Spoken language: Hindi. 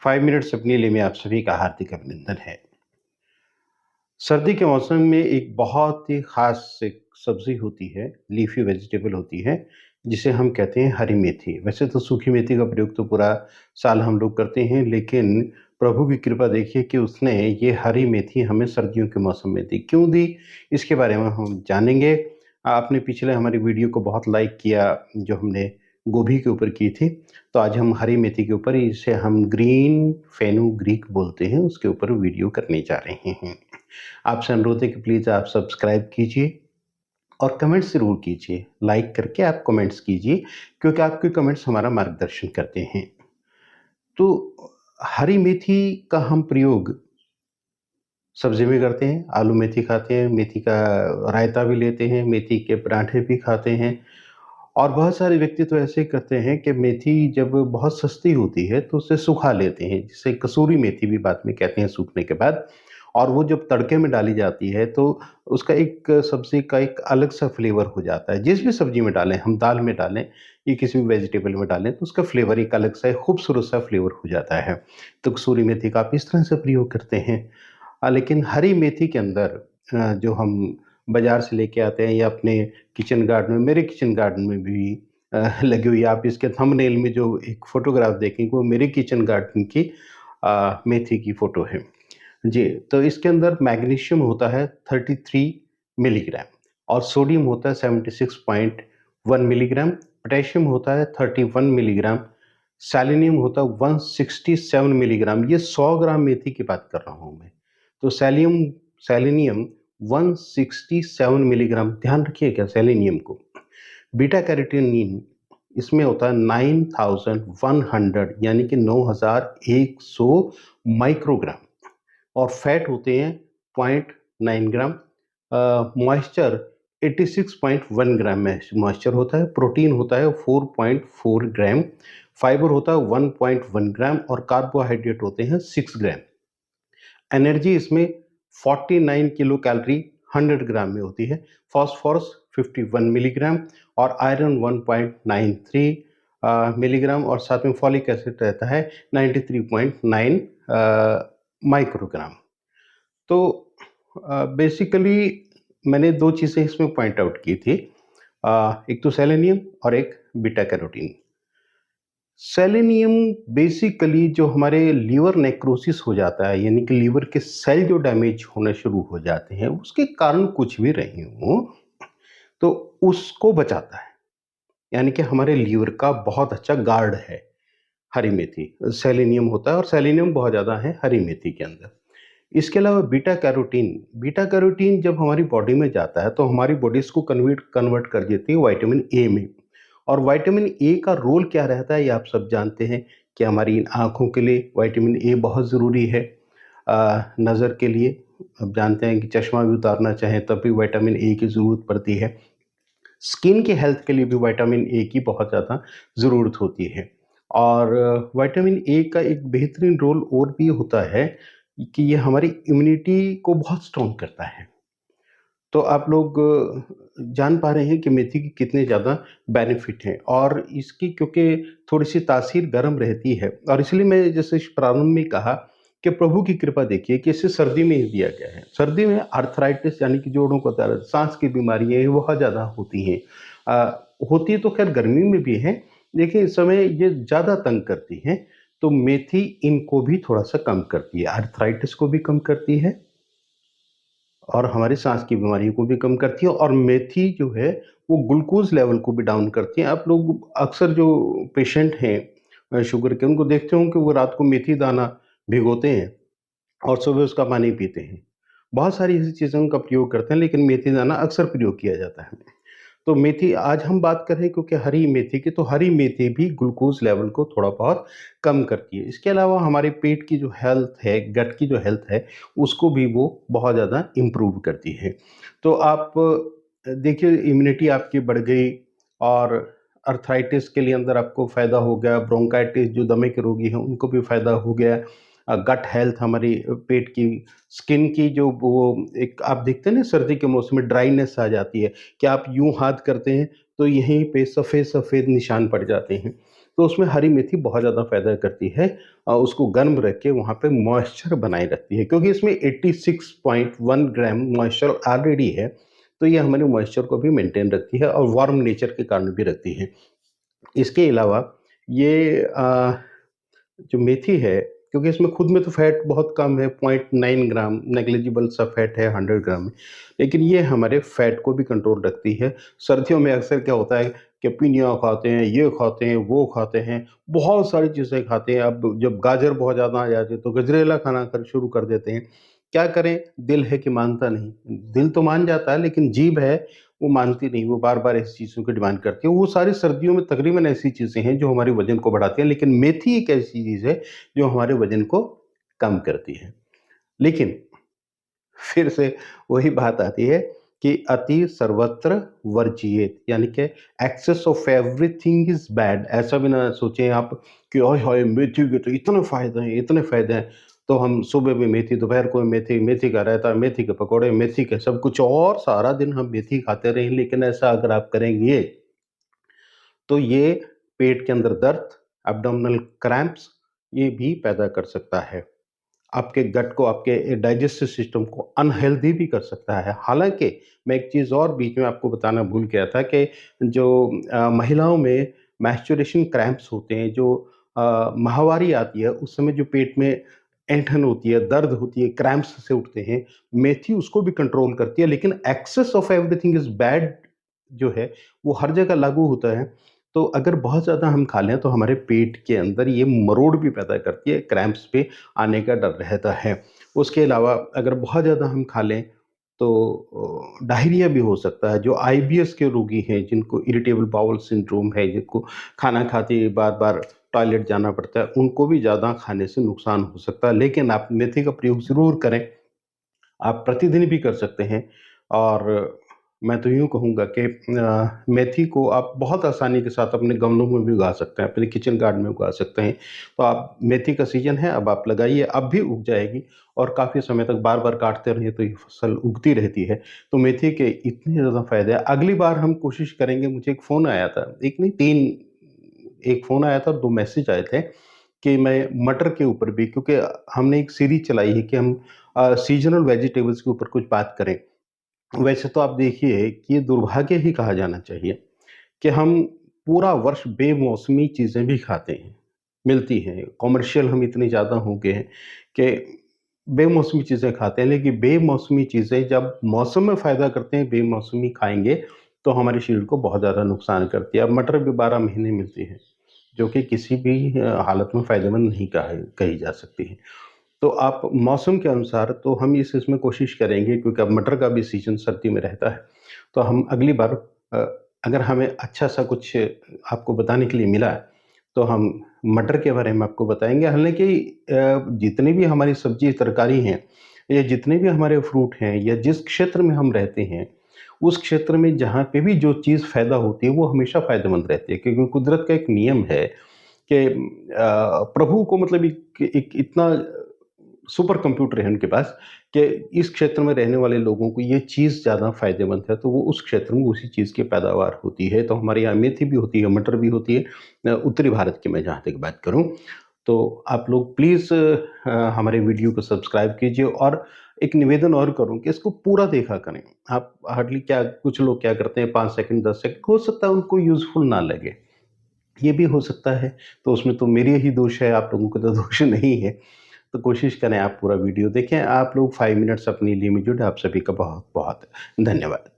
5 मिनट्स अपने लिए में आप सभी का हार्दिक अभिनंदन है। सर्दी के मौसम में एक बहुत ही ख़ास एक सब्ज़ी होती है, लीफ़ी वेजिटेबल होती है, जिसे हम कहते हैं हरी मेथी। वैसे तो सूखी मेथी का प्रयोग तो पूरा साल हम लोग करते हैं, लेकिन प्रभु की कृपा देखिए कि उसने ये हरी मेथी हमें सर्दियों के मौसम में दी। क्यों दी? इसके बारे में हम जानेंगे। आपने पिछले हमारी वीडियो को बहुत लाइक किया, जो हमने गोभी के ऊपर की थी। तो आज हम हरी मेथी के ऊपर, इसे हम ग्रीन फेनुग्रीक बोलते हैं, उसके ऊपर वीडियो करने जा रहे हैं। आपसे अनुरोध है कि प्लीज़ आप सब्सक्राइब कीजिए और कमेंट ज़रूर कीजिए। लाइक करके आप कमेंट्स कीजिए, क्योंकि आपके कमेंट्स हमारा मार्गदर्शन करते हैं। तो हरी मेथी का हम प्रयोग सब्ज़ी में करते हैं, आलू मेथी खाते हैं, मेथी का रायता भी लेते हैं, मेथी के पराठे भी खाते हैं। और बहुत सारे व्यक्ति तो ऐसे करते हैं कि मेथी जब बहुत सस्ती होती है तो उसे सुखा लेते हैं, जिसे कसूरी मेथी भी बाद में कहते हैं सूखने के बाद। और वो जब तड़के में डाली जाती है तो उसका एक सब्ज़ी का एक अलग सा फ्लेवर हो जाता है। जिस भी सब्ज़ी में डालें, हम दाल में डालें या किसी भी वेजिटेबल में डालें, तो उसका फ्लेवर एक अलग सा खूबसूरत सा फ्लेवर हो जाता है। तो कसूरी मेथी का आप इस तरह से प्रयोग करते हैं। लेकिन हरी मेथी के अंदर जो हम बाज़ार से लेके आते हैं या अपने किचन गार्डन में, मेरे किचन गार्डन में भी लगी हुई है। आप इसके थंबनेल में जो एक फ़ोटोग्राफ देखेंगे वो मेरे किचन गार्डन की मेथी की फ़ोटो है। जी, तो इसके अंदर मैग्नीशियम होता है 33 मिलीग्राम और सोडियम होता है 76.1 मिलीग्राम, पोटेशियम होता है 31 मिलीग्राम, सेलेनियम होता है 167 मिलीग्राम। ये 100 ग्राम मेथी की बात कर रहा हूँ मैं। तो सेलेनियम 167 मिलीग्राम, ध्यान रखिएगा सेलेनियम को। बीटा कैरोटीन इसमें होता है 9100, यानी कि 9100 माइक्रोग्राम। और फैट होते हैं 0.9 ग्राम। मॉइस्चर 86.1 ग्राम में मॉइस्चर होता है। प्रोटीन होता है 4.4 ग्राम। फाइबर होता है 1.1 ग्राम और कार्बोहाइड्रेट होते हैं 6 ग्राम। एनर्जी इसमें 49 किलो कैलोरी 100 ग्राम में होती है। फॉस्फोरस 51 मिलीग्राम और आयरन 1.93 मिलीग्राम, और साथ में फॉलिक एसिड रहता है 93.9 माइक्रोग्राम। तो बेसिकली मैंने 2 चीज़ें इसमें पॉइंट आउट की थी। एक तो सेलेनियम और एक बीटा कैरोटीन। सेलेनियम बेसिकली जो हमारे लीवर नेक्रोसिस हो जाता है, यानी कि लीवर के सेल जो डैमेज होने शुरू हो जाते हैं, उसके कारण कुछ भी रहे हों, तो उसको बचाता है। यानी कि हमारे लीवर का बहुत अच्छा गार्ड है हरी मेथी। सेलेनियम होता है और सेलेनियम बहुत ज़्यादा है हरी मेथी के अंदर। इसके अलावा बीटा कैरोटीन जब हमारी बॉडी में जाता है तो हमारी बॉडी इसको कन्वर्ट कन्वर्ट कर देती है विटामिन ए में। और विटामिन ए का रोल क्या रहता है ये आप सब जानते हैं कि हमारी आँखों के लिए विटामिन ए बहुत ज़रूरी है। नज़र के लिए अब जानते हैं कि चश्मा भी उतारना चाहें तब भी विटामिन ए की ज़रूरत पड़ती है। स्किन के हेल्थ के लिए भी विटामिन ए की बहुत ज़्यादा ज़रूरत होती है। और विटामिन ए का एक बेहतरीन रोल और भी होता है कि ये हमारी इम्यूनिटी को बहुत स्ट्रॉन्ग करता है। तो आप लोग जान पा रहे हैं कि मेथी के कितने ज़्यादा बेनिफिट हैं, और इसकी क्योंकि थोड़ी-सी तासीर गर्म रहती है, और इसलिए मैं जैसे प्रारंभ में कहा कि प्रभु की कृपा देखिए कि इसे सर्दी में ही दिया गया है। सर्दी में आर्थराइटिस यानी कि जोड़ों का दर्द, साँस की बीमारियाँ ये बहुत ज़्यादा होती हैं। होती तो खैर गर्मी में भी हैं, लेकिन इस समय ये ज़्यादा तंग करती हैं, तो मेथी इनको भी थोड़ा-सा कम करती है। आर्थराइटिस को भी कम करती है और हमारी सांस की बीमारियों को भी कम करती है, और मेथी जो है वो ग्लूकोज़ लेवल को भी डाउन करती है। आप लोग अक्सर जो पेशेंट हैं शुगर के, उनको देखते होंगे कि वो रात को मेथी दाना भिगोते हैं और सुबह उसका पानी पीते हैं। बहुत सारी ऐसी चीज़ों का प्रयोग करते हैं, लेकिन मेथी दाना अक्सर प्रयोग किया जाता है। तो मेथी आज हम बात कर रहे हैं क्योंकि हरी मेथी की, तो हरी मेथी भी ग्लूकोज़ लेवल को थोड़ा बहुत कम करती है। इसके अलावा हमारे पेट की जो हेल्थ है, गट की जो हेल्थ है, उसको भी वो बहुत ज़्यादा इम्प्रूव करती है। तो आप देखिए इम्यूनिटी आपकी बढ़ गई, और अर्थराइटिस के लिए अंदर आपको फ़ायदा हो गया, ब्रोंकाइटिस जो दमे के रोगी हैं उनको भी फ़ायदा हो गया। गट हेल्थ हमारी पेट की, स्किन की जो वो एक आप देखते हैं ना सर्दी के मौसम में ड्राइनेस आ जाती है, कि आप यूँ हाथ करते हैं तो यहीं पे सफ़ेद-सफ़ेद निशान पड़ जाते हैं। तो उसमें हरी मेथी बहुत ज़्यादा फ़ायदा करती है। उसको गर्म रख के वहाँ पे मॉइस्चर बनाए रखती है, क्योंकि इसमें 86.1 ग्राम मॉइस्चर ऑलरेडी है, तो ये हमारे मॉइस्चर को भी मेंटेन रखती है और वार्म नेचर के कारण भी रखती है। इसके अलावा ये जो मेथी है, क्योंकि इसमें खुद में तो फैट बहुत कम है, 0.9 ग्राम नेग्लिजिबल सा फैट है 100 ग्राम में, लेकिन ये हमारे फैट को भी कंट्रोल रखती है। सर्दियों में अक्सर क्या होता है कि पिनिया खाते हैं, ये खाते हैं, वो खाते हैं, बहुत सारी चीज़ें खाते हैं। अब जब गाजर बहुत ज़्यादा आ जाती है तो गजरेला खाना कर शुरू कर देते हैं। क्या करें, दिल है कि मानता नहीं। दिल तो मान जाता है लेकिन जीभ है वो मानती नहीं, वो बार-बार ऐसी चीज़ों की डिमांड करती है। वो सारी सर्दियों में तकरीबन ऐसी चीज़ें हैं जो हमारे वज़न को बढ़ाती हैं, लेकिन मेथी एक ऐसी चीज़ है जो हमारे वज़न को कम करती है। लेकिन फिर से वही बात आती है कि अति सर्वत्र वर्जिएत, यानी कि excess of everything is bad. ऐसा भी ना सोचें आप कि ओए होए! मेथी के तो इतने फ़ायदे हैं, इतने फ़ायदे हैं, तो हम सुबह भी मेथी, दोपहर को मेथी, मेथी का रायता, मेथी के पकौड़े, मेथी के सब कुछ और सारा दिन हम मेथी खाते रहें। लेकिन ऐसा अगर आप करेंगे, तो ये पेट के अंदर दर्द, एब्डोमिनल क्रैम्प्स ये भी पैदा कर सकता है। आपके गट को, आपके डाइजेस्टिव सिस्टम को अनहेल्दी भी कर सकता है। हालाँकि मैं एक चीज़ और बीच में आपको बताना भूल गया था कि जो महिलाओं में मेंस्ट्रुएशन क्रैम्प्स होते हैं, जो माहवारी आती है, उस समय जो पेट में ऐंठन होती है, दर्द होती है, क्रैम्प्स से उठते हैं, मेथी उसको भी कंट्रोल करती है। लेकिन excess of everything is bad जो है, वो हर जगह लागू होता है। तो अगर बहुत ज़्यादा हम खा लें, तो हमारे पेट के अंदर ये मरोड़ भी पैदा करती है, क्रैम्प्स भी आने का डर रहता है। उसके अलावा अगर बहुत ज़्यादा हम खा लें, तो डायरिया भी हो सकता है। जो आईबीएस के रोगी हैं, जिनको इरिटेबल बाउल सिंड्रोम है, जिनको खाना खाते ही बार-बार टॉयलेट जाना पड़ता है, उनको भी ज़्यादा खाने से नुकसान हो सकता है। लेकिन आप मेथी का प्रयोग ज़रूर करें। आप प्रतिदिन भी कर सकते हैं, और मैं तो यूँ कहूँगा कि मेथी को आप बहुत आसानी के साथ अपने गमलों में भी उगा सकते हैं, अपने किचन गार्डन में उगा सकते हैं। तो आप, मेथी का सीज़न है, अब आप लगाइए, अब भी उग जाएगी और काफ़ी समय तक बार-बार काटते रहिए तो ये फसल उगती रहती है। तो मेथी के इतने ज़्यादा फ़ायदे हैं। अगली बार हम कोशिश करेंगे, मुझे एक फ़ोन आया था, 1 नहीं 3, एक फ़ोन आया था और 2 मैसेज आए थे कि मैं मटर के ऊपर भी, क्योंकि हमने एक सीरीज़ चलाई है कि हम सीज़नल वेजिटेबल्स के ऊपर कुछ बात करें। वैसे तो आप देखिए कि ये दुर्भाग्य ही कहा जाना चाहिए कि हम पूरा वर्ष बेमौसमी चीज़ें भी खाते हैं, मिलती हैं। कमर्शियल हम इतने ज़्यादा हो गए हैं कि बेमौसमी चीज़ें खाते हैं, लेकिन बेमौसमी चीज़ें जब मौसम में फ़ायदा करते हैं, बेमौसमी खाएँगे, तो हमारे शरीर को बहुत ज़्यादा नुकसान करती है। अब मटर भी 12 महीने मिलती है, जो कि किसी भी हालत में फ़ायदेमंद नहीं कही जा सकती है। तो आप मौसम के अनुसार, तो हम इस इसमें कोशिश करेंगे, क्योंकि अब मटर का भी सीज़न सर्दी में रहता है। तो हम अगली बार अ, अगर हमें अच्छा-सा कुछ आपको बताने के लिए मिला, तो हम मटर के बारे में आपको बताएँगे। हालाँकि जितनी भी हमारी सब्ज़ी, तरकारी हैं, या जितने भी हमारे फ्रूट हैं, या जिस क्षेत्र में हम रहते हैं, उस क्षेत्र में जहाँ पे भी जो चीज़ फ़ायदा होती है, वो हमेशा फ़ायदेमंद रहती है। क्योंकि कुदरत का एक नियम है कि प्रभु को, मतलब एक एक इतना सुपर कंप्यूटर है उनके पास कि इस क्षेत्र में रहने वाले लोगों को ये चीज़ ज़्यादा फ़ायदेमंद है, तो वो उस क्षेत्र में उसी चीज़ की पैदावार होती है। तो हमारे यहाँ मेथी भी होती है, मटर भी होती है। उत्तरी भारत की मैं जहाँ तक बात करूँ, तो आप लोग प्लीज़ हमारे वीडियो को सब्सक्राइब कीजिए, और एक निवेदन और करूँ कि इसको पूरा देखा करें। आप हार्डली क्या, कुछ लोग क्या करते हैं, 5 सेकंड, 10 सेकंड, हो सकता है उनको यूज़फुल ना लगे। ये भी हो सकता है, तो उसमें तो मेरे ही दोष है, आप लोगों का तो दोष नहीं है। तो कोशिश करें आप पूरा वीडियो देखें। आप लोग 5 मिनट्स अपने लिए जुड़े। आप सभी का बहुत-बहुत धन्यवाद।